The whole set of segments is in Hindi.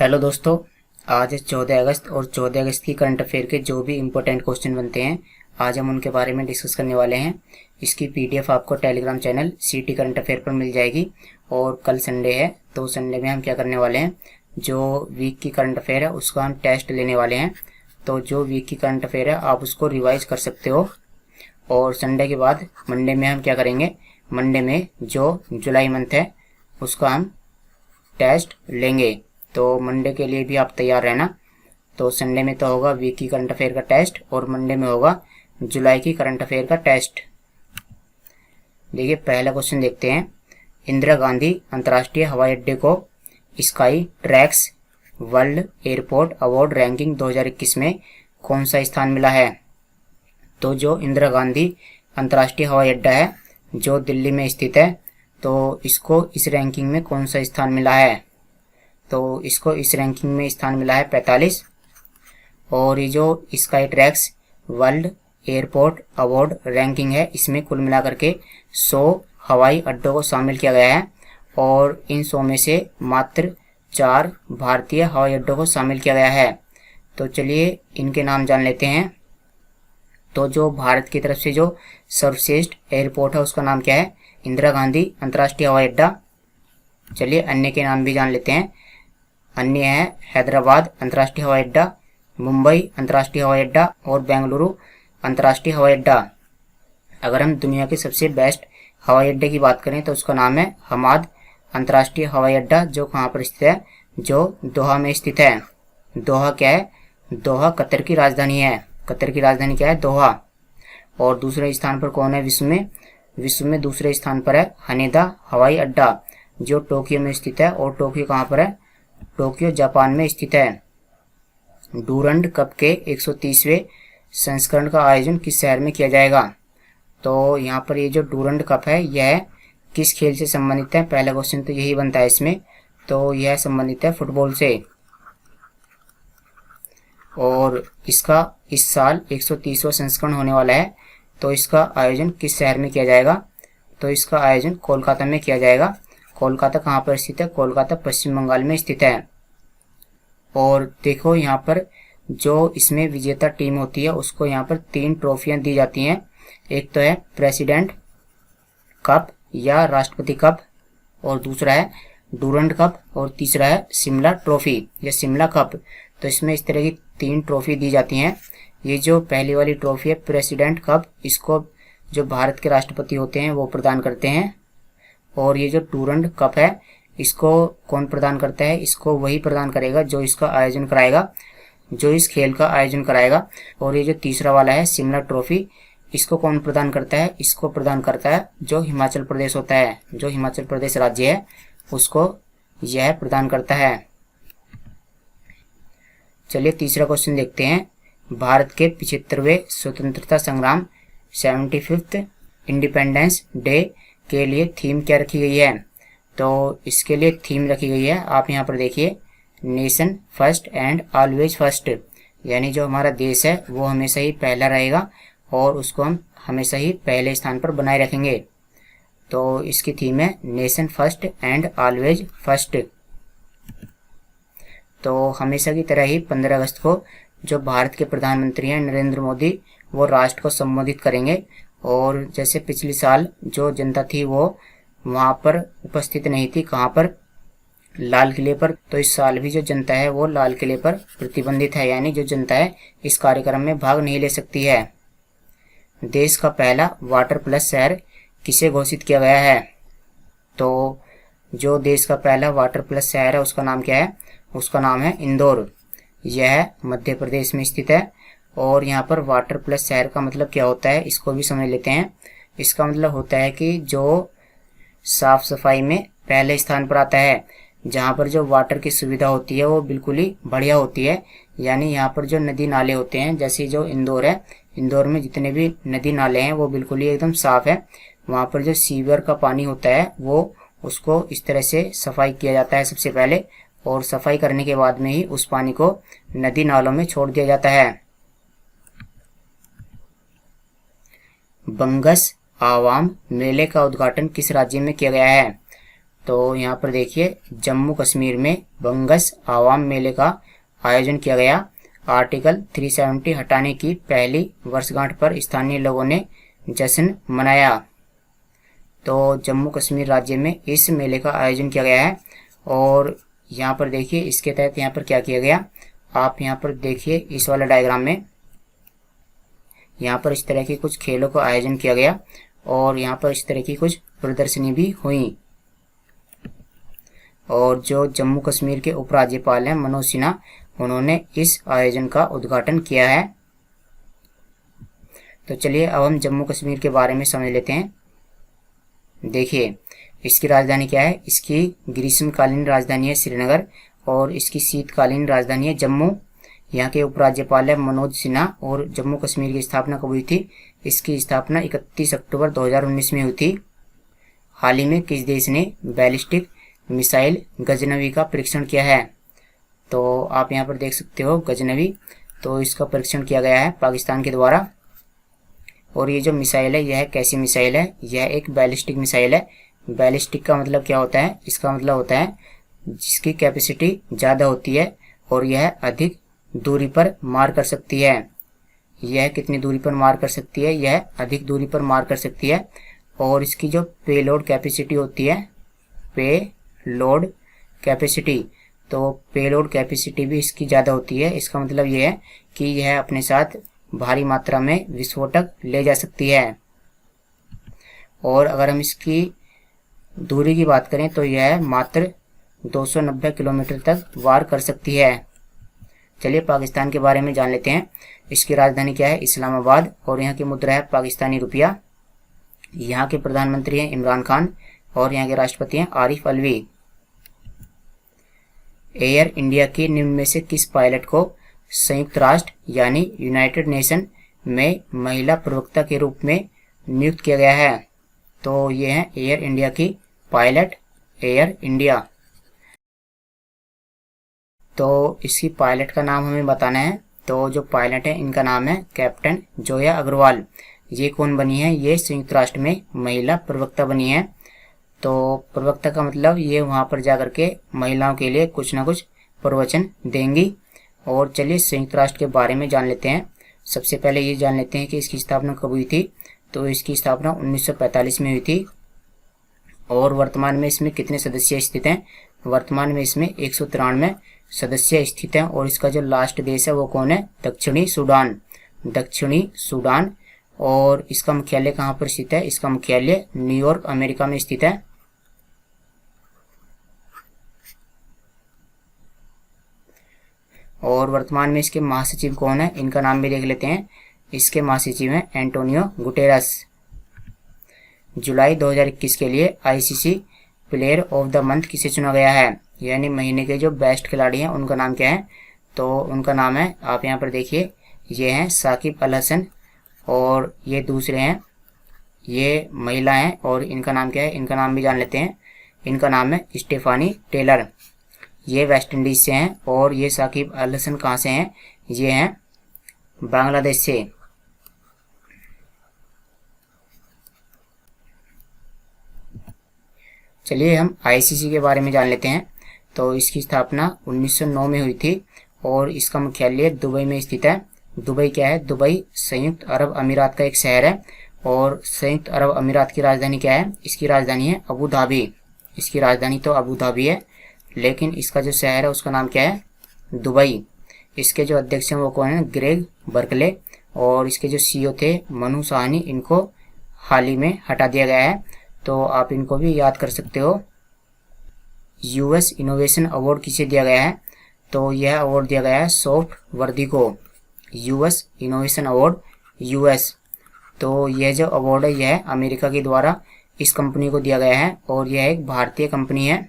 हेलो दोस्तों। आज है 14 अगस्त और 14 अगस्त की करंट अफेयर के जो भी इम्पोर्टेंट क्वेश्चन बनते हैं आज हम उनके बारे में डिस्कस करने वाले हैं। इसकी पीडीएफ आपको टेलीग्राम चैनल सीटी करंट अफेयर पर मिल जाएगी। और कल संडे है तो संडे में हम क्या करने वाले हैं, जो वीक की करंट अफेयर है उसका हम टेस्ट लेने वाले हैं। तो जो वीक की करंट अफेयर है आप उसको रिवाइज कर सकते हो। और संडे के बाद मंडे में हम क्या करेंगे, मंडे में जो जुलाई मंथ है उसका हम टेस्ट लेंगे। तो मंडे के लिए भी आप तैयार रहना। तो संडे में तो होगा वीक की करंट अफेयर का टेस्ट और मंडे में होगा जुलाई की करंट अफेयर का टेस्ट। देखिए पहला क्वेश्चन देखते हैं। इंदिरा गांधी अंतर्राष्ट्रीय हवाई अड्डे को sky tracks world airport award ranking 2021 में कौन सा स्थान मिला है। तो जो इंदिरा गांधी अंतर्राष्ट्रीय हवाई अड्डा है जो दिल्ली में स्थित है, तो इसको इस रैंकिंग में कौन सा स्थान मिला है। तो इसको इस रैंकिंग में स्थान मिला है 45। और ये जो sky tracks world airport award ranking है इसमें कुल मिलाकर के 100 हवाई अड्डों को शामिल किया गया है। और इन 100 में से मात्र 4 भारतीय हवाई अड्डों को शामिल किया गया है। तो चलिए इनके नाम जान लेते हैं। तो जो भारत की तरफ से जो सर्वश्रेष्ठ एयरपोर्ट है उसका नाम क्या है, इंदिरा गांधी अंतर्राष्ट्रीय हवाई अड्डा। चलिए अन्य के नाम भी जान लेते हैं। अन्य है हैदराबाद अंतर्राष्ट्रीय हवाई अड्डा, मुंबई अंतर्राष्ट्रीय हवाई अड्डा और बेंगलुरु अंतर्राष्ट्रीय हवाई अड्डा। अगर हम दुनिया के सबसे बेस्ट हवाई अड्डे की बात करें तो उसका नाम है हमाद अंतर्राष्ट्रीय हवाई अड्डा, जो कहाँ पर स्थित है, जो दोहा में स्थित है। दोहा क्या है, दोहा कतर की राजधानी है। कतर की राजधानी क्या है, दोहा। और दूसरे स्थान पर कौन है विश्व में, विश्व में दूसरे स्थान पर है हनेदा हवाई अड्डा जो टोक्यो में स्थित है। और टोक्यो कहाँ पर है, टोक्यो जापान में स्थित है। डूरंड कप के 130वें संस्करण का आयोजन किस शहर में किया जाएगा। तो यहाँ पर ये जो डूरंड कप है यह किस खेल से संबंधित है, पहला क्वेश्चन तो यही बनता है इसमें। तो यह संबंधित है फुटबॉल से। और इसका इस साल 130वां संस्करण होने वाला है। तो इसका आयोजन किस शहर में किया जाएगा। तो इसका आयोजन कोलकाता में किया जाएगा। कोलकाता कहाँ पर स्थित है, कोलकाता पश्चिम बंगाल में स्थित है। और देखो यहाँ पर जो इसमें विजेता टीम होती है उसको यहाँ पर 3 ट्रॉफियां दी जाती हैं। एक तो है प्रेसिडेंट कप या राष्ट्रपति कप, और दूसरा है डूरंड कप, और तीसरा है शिमला ट्रॉफी या शिमला कप। तो इसमें इस तरह की 3 ट्रॉफी दी जाती हैं। ये जो पहली वाली ट्रॉफी है प्रेसिडेंट कप, इसको जो भारत के राष्ट्रपति होते हैं वो प्रदान करते हैं। और ये जो डूरंड कप है इसको कौन प्रदान करता है, इसको वही प्रदान करेगा जो इसका आयोजन कराएगा, जो इस खेल का आयोजन कराएगा। और ये जो तीसरा वाला है शिमला ट्रॉफी, इसको कौन प्रदान करता है, इसको प्रदान करता है जो हिमाचल प्रदेश होता है, जो हिमाचल प्रदेश राज्य है उसको यह प्रदान करता है। चलिए तीसरा क्वेश्चन देखते हैं। भारत के 75वें स्वतंत्रता संग्राम 75th इंडिपेंडेंस डे के लिए थीम क्या रखी गई है। तो इसके लिए थीम रखी गई है, आप यहाँ पर देखिए, nation first and always first. यानी जो हमारा देश है वो हमेशा ही पहला रहेगा और उसको हम हमेशा ही पहले स्थान पर बनाए रखेंगे। तो इसकी थीम है nation first and always first. तो हमेशा की तरह ही 15 अगस्त को जो भारत के प्रधानमंत्री हैं नरेंद्र मोदी, वो राष्ट्र को संबोधित करेंगे। और जैसे पिछले साल जो जनता थी वो वहां पर उपस्थित नहीं थी, कहां पर, लाल किले पर, तो इस साल भी जो जनता है वो लाल किले पर प्रतिबंधित है, यानी जो जनता है इस कार्यक्रम में भाग नहीं ले सकती है। देश का पहला वाटर प्लस शहर किसे घोषित किया गया है। तो जो देश का पहला वाटर प्लस शहर है उसका नाम क्या है, उसका नाम है इंदौर। यह मध्य प्रदेश में स्थित है। और यहाँ पर वाटर प्लस शहर का मतलब क्या होता है इसको भी समझ लेते हैं। इसका मतलब होता है कि जो साफ सफाई में पहले स्थान पर आता है, जहाँ पर जो वाटर की सुविधा होती है वो बिल्कुल ही बढ़िया होती है। यानी यहाँ पर जो नदी नाले होते हैं, जैसे जो इंदौर है, इंदौर में जितने भी नदी नाले हैं वो बिल्कुल ही एकदम साफ है। वहाँ पर जो सीवर का पानी होता है वो उसको इस तरह से सफाई किया जाता है सबसे पहले, और सफाई करने के बाद में ही उस पानी को नदी नालों में छोड़ दिया जाता है। बंगस आवाम मेले का उद्घाटन किस राज्य में किया गया है। तो यहाँ पर देखिए जम्मू कश्मीर में बंगस आवाम मेले का आयोजन किया गया। आर्टिकल 370 हटाने की पहली वर्षगांठ पर स्थानीय लोगों ने जश्न मनाया। तो जम्मू कश्मीर राज्य में इस मेले का आयोजन किया गया है। और यहाँ पर देखिए इसके तहत यहाँ पर क्या किया गया, आप यहाँ पर देखिए इस वाले डायग्राम में यहाँ पर इस तरह के कुछ खेलों का आयोजन किया गया और यहाँ पर इस तरह की कुछ प्रदर्शनी भी हुई। और जो जम्मू कश्मीर के उपराज्यपाल हैं मनोज सिन्हा, उन्होंने इस आयोजन का उद्घाटन किया है। तो चलिए अब हम जम्मू कश्मीर के बारे में समझ लेते हैं। देखिए इसकी राजधानी क्या है, इसकी ग्रीष्मकालीन राजधानी है श्रीनगर और इसकी शीतकालीन राजधानी है जम्मू। यहाँ के उपराज्यपाल है मनोज सिन्हा। और जम्मू कश्मीर की स्थापना कब हुई थी, इसकी स्थापना 31 अक्टूबर 2019 में हुई थी। हाल ही में किस देश ने बैलिस्टिक मिसाइल गजनवी का परीक्षण किया है, तो आप यहाँ पर देख सकते हो गजनवी, तो इसका परीक्षण किया गया है पाकिस्तान के द्वारा। और ये जो मिसाइल है यह कैसी मिसाइल है, यह एक बैलिस्टिक मिसाइल है। बैलिस्टिक का मतलब क्या होता है, इसका मतलब होता है जिसकी कैपेसिटी ज़्यादा होती है और यह अधिक दूरी पर मार कर सकती है। यह कितनी दूरी पर मार कर सकती है, यह अधिक दूरी पर मार कर सकती है। और इसकी जो पेलोड कैपेसिटी होती है, पेलोड कैपेसिटी, तो पेलोड कैपेसिटी भी इसकी ज़्यादा होती है। इसका मतलब यह है कि यह अपने साथ भारी मात्रा में विस्फोटक ले जा सकती है। और अगर हम इसकी दूरी की बात करें तो यह मात्र 290 किलोमीटर तक वार कर सकती है। चलिए पाकिस्तान के बारे में जान लेते हैं। इसकी राजधानी क्या है, इस्लामाबाद, और यहाँ की मुद्रा है पाकिस्तानी रुपया। यहाँ के प्रधानमंत्री हैं इमरान खान और यहाँ के राष्ट्रपति हैं आरिफ अलवी। एयर इंडिया की निम्न में से किस पायलट को संयुक्त राष्ट्र यानी यूनाइटेड नेशन में महिला प्रवक्ता के रूप में नियुक्त किया गया है, तो ये है एयर इंडिया की पायलट, एयर इंडिया। तो इसकी पायलट का नाम हमें बताना है। तो जो पायलट है इनका नाम है कैप्टन जोया अग्रवाल। ये कौन बनी है, ये संयुक्त राष्ट्र में महिला प्रवक्ता बनी है। तो प्रवक्ता का मतलब ये वहाँ पर जाकर के महिलाओं के लिए कुछ ना कुछ प्रवचन देंगी। और चलिए संयुक्त राष्ट्र के बारे में जान लेते हैं। सबसे पहले ये जान लेते हैं कि इसकी स्थापना कब हुई थी, तो इसकी स्थापना 1945 में हुई थी। और वर्तमान में इसमें कितने सदस्य स्थित हैं, वर्तमान में इसमें 193 सदस्य स्थित हैं। और इसका जो लास्ट देश है वो कौन है, दक्षिणी सूडान, दक्षिणी सूडान। और इसका मुख्यालय कहाँ पर स्थित है, इसका मुख्यालय न्यूयॉर्क अमेरिका में स्थित है। और वर्तमान में इसके महासचिव कौन है, इनका नाम भी देख लेते हैं। इसके महासचिव हैं एंटोनियो गुटेरस। जुलाई 2021 के लिए ICC player of the month किसे चुना गया है, यानी महीने के जो बेस्ट खिलाड़ी हैं उनका नाम क्या है, तो उनका नाम है, आप यहाँ पर देखिए, ये हैं साकिब अल हसन। और ये दूसरे हैं, ये महिला हैं और इनका नाम क्या है, इनका नाम भी जान लेते हैं। इनका नाम है स्टेफानी टेलर। ये वेस्ट इंडीज से हैं। और ये साकिब अल हसन कहाँ से हैं, ये हैं बांग्लादेश से। चलिए हम आईसीसी के बारे में जान लेते हैं। तो इसकी स्थापना 1909 में हुई थी और इसका मुख्यालय दुबई में स्थित है। दुबई क्या है, दुबई संयुक्त अरब अमीरात का एक शहर है। और संयुक्त अरब अमीरात की राजधानी क्या है, इसकी राजधानी है अबू धाबी। इसकी राजधानी तो अबू धाबी है, लेकिन इसका जो शहर है उसका नाम क्या है, दुबई। इसके जो अध्यक्ष हैं वो कौन है, ग्रेग बर्कले। और इसके जो सीईओ थे मनु साहनी, इनको हाल ही में हटा दिया गया है, तो आप इनको भी याद कर सकते हो। यूएस इनोवेशन अवार्ड किसे दिया गया है, तो यह अवार्ड दिया गया है सॉफ्ट वर्दी को। US innovation award, US. तो यह जो अवार्ड है यह अमेरिका के द्वारा इस कंपनी को दिया गया है और यह एक भारतीय कंपनी है।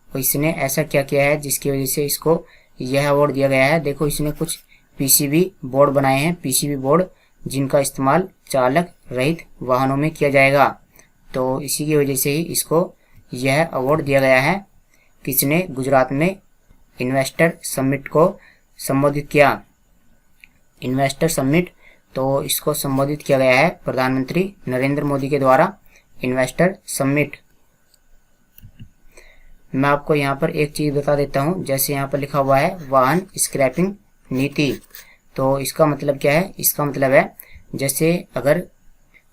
तो इसने ऐसा क्या किया है जिसकी वजह से इसको यह अवार्ड दिया गया है। देखो इसने कुछ पीसीबी बोर्ड बनाए हैं, पीसीबी बोर्ड, जिनका इस्तेमाल चालक रहित वाहनों में किया जाएगा। तो इसी की वजह से ही इसको यह अवार्ड दिया गया है। किसने, गुजरात में इन्वेस्टर समिट को संबोधित किया, इन्वेस्टर समिट, तो इसको संबोधित किया गया है प्रधानमंत्री नरेंद्र मोदी के द्वारा, इन्वेस्टर समिट। मैं आपको यहाँ पर एक चीज़ बता देता हूँ। जैसे यहाँ पर लिखा हुआ है वाहन स्क्रैपिंग नीति, तो इसका मतलब क्या है? इसका मतलब है जैसे अगर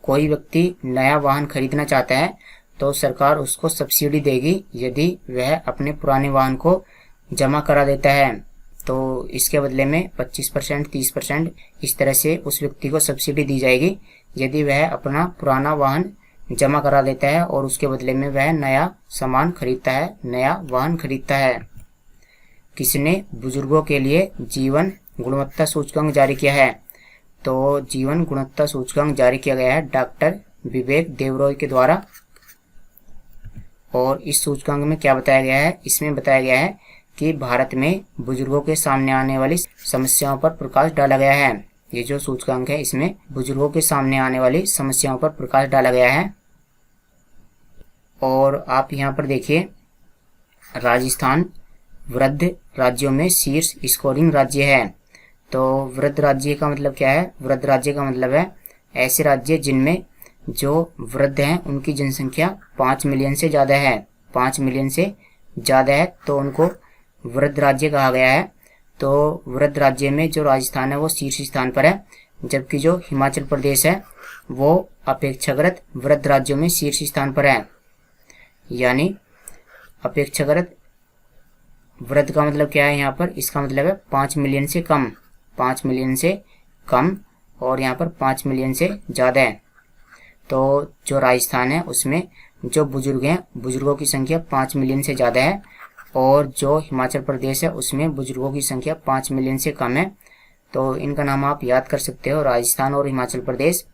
कोई व्यक्ति नया वाहन खरीदना चाहता है तो सरकार उसको सब्सिडी देगी यदि वह अपने पुराने वाहन को जमा करा देता है। तो इसके बदले में 25%, 30% इस तरह से उस व्यक्ति को सब्सिडी दी जाएगी यदि वह अपना पुराना वाहन जमा करा देता है और उसके बदले में वह नया सामान खरीदता है, नया वाहन खरीदता है। किसने बुजुर्गों के लिए जीवन गुणवत्ता सूचकांक जारी किया है? तो जीवन गुणवत्ता सूचकांक जारी किया गया है डॉक्टर विवेक देवरॉय के द्वारा। और इस सूचकांक में क्या बताया गया है? इसमें बताया गया है कि भारत में बुजुर्गों के सामने आने वाली समस्याओं पर प्रकाश डाला गया है। ये जो सूचकांक है इसमें बुजुर्गों के सामने आने वाली समस्याओं पर प्रकाश डाला गया है। और आप यहाँ पर देखिए, राजस्थान वृद्ध राज्यों में शीर्ष स्कोरिंग राज्य है। तो वृद्ध राज्य का मतलब क्या है? वृद्ध राज्य का मतलब है ऐसे राज्य जिनमें जो वृद्ध हैं उनकी जनसंख्या 5 मिलियन से ज़्यादा है। 5 मिलियन से ज़्यादा है तो उनको वृद्ध राज्य कहा गया है। तो वृद्ध राज्य में जो राजस्थान है वो शीर्ष स्थान पर है, जबकि जो हिमाचल प्रदेश है वो अपेक्षाकृत वृद्ध राज्यों में शीर्ष स्थान पर है। यानी अपेक्षाकृत वृद्ध का मतलब क्या है यहाँ पर? इसका मतलब है 5 मिलियन से कम, 5 मिलियन से कम, और यहाँ पर 5 मिलियन से ज़्यादा है। तो जो राजस्थान है उसमें जो बुजुर्ग हैं, बुजुर्गों की संख्या 5 मिलियन से ज़्यादा है, और जो हिमाचल प्रदेश है उसमें बुजुर्गों की संख्या 5 मिलियन से कम है। तो इनका नाम आप याद कर सकते हो, राजस्थान और हिमाचल प्रदेश।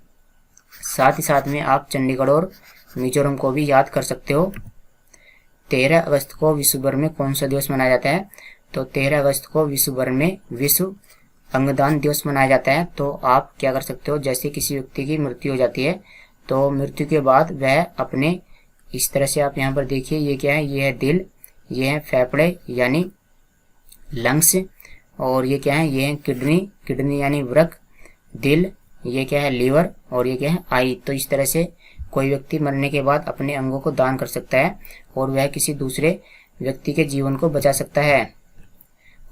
साथ ही साथ में आप चंडीगढ़ और मिजोरम को भी याद कर सकते हो। 13 अगस्त को विश्व भर में कौन सा दिवस मनाया जाता है? तो 13 अगस्त को विश्व भर में विश्व अंगदान दिवस मनाया जाता है। तो आप क्या कर सकते हो, जैसे किसी व्यक्ति की मृत्यु हो जाती है तो मृत्यु के बाद वह अपने, इस तरह से आप यहाँ पर देखिए, ये क्या है? ये है दिल, ये है फेफड़े यानी लंग्स, और ये क्या है? ये है किडनी, किडनी यानी वृक्क, दिल, ये क्या है? लीवर, और ये क्या है? आई। तो इस तरह से कोई व्यक्ति मरने के बाद अपने अंगों को दान कर सकता है और वह किसी दूसरे व्यक्ति के जीवन को बचा सकता है।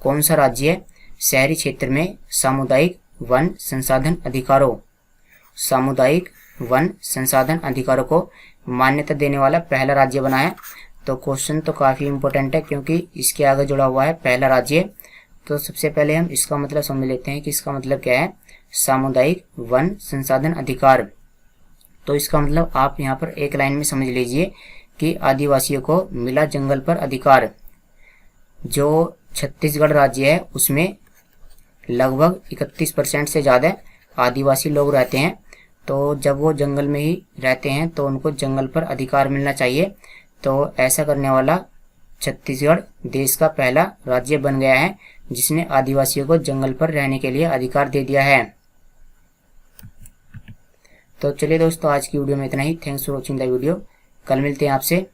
कौन सा राज्य शहरी क्षेत्र में सामुदायिक वन संसाधन अधिकारों, सामुदायिक वन संसाधन अधिकारों को मान्यता देने वाला पहला राज्य बना है? तो क्वेश्चन तो काफ़ी इंपॉर्टेंट है क्योंकि इसके आगे जुड़ा हुआ है पहला राज्य। तो सबसे पहले हम इसका मतलब समझ लेते हैं कि इसका मतलब क्या है, सामुदायिक वन संसाधन अधिकार। तो इसका मतलब आप यहाँ पर एक लाइन में समझ लीजिए कि आदिवासियों को मिला जंगल पर अधिकार। जो छत्तीसगढ़ राज्य है उसमें लगभग 31% से ज़्यादा आदिवासी लोग रहते हैं, तो जब वो जंगल में ही रहते हैं तो उनको जंगल पर अधिकार मिलना चाहिए। तो ऐसा करने वाला छत्तीसगढ़ देश का पहला राज्य बन गया है जिसने आदिवासियों को जंगल पर रहने के लिए अधिकार दे दिया है। तो चलिए दोस्तों, आज की वीडियो में इतना ही। Thanks for watching the video. कल मिलते हैं आपसे।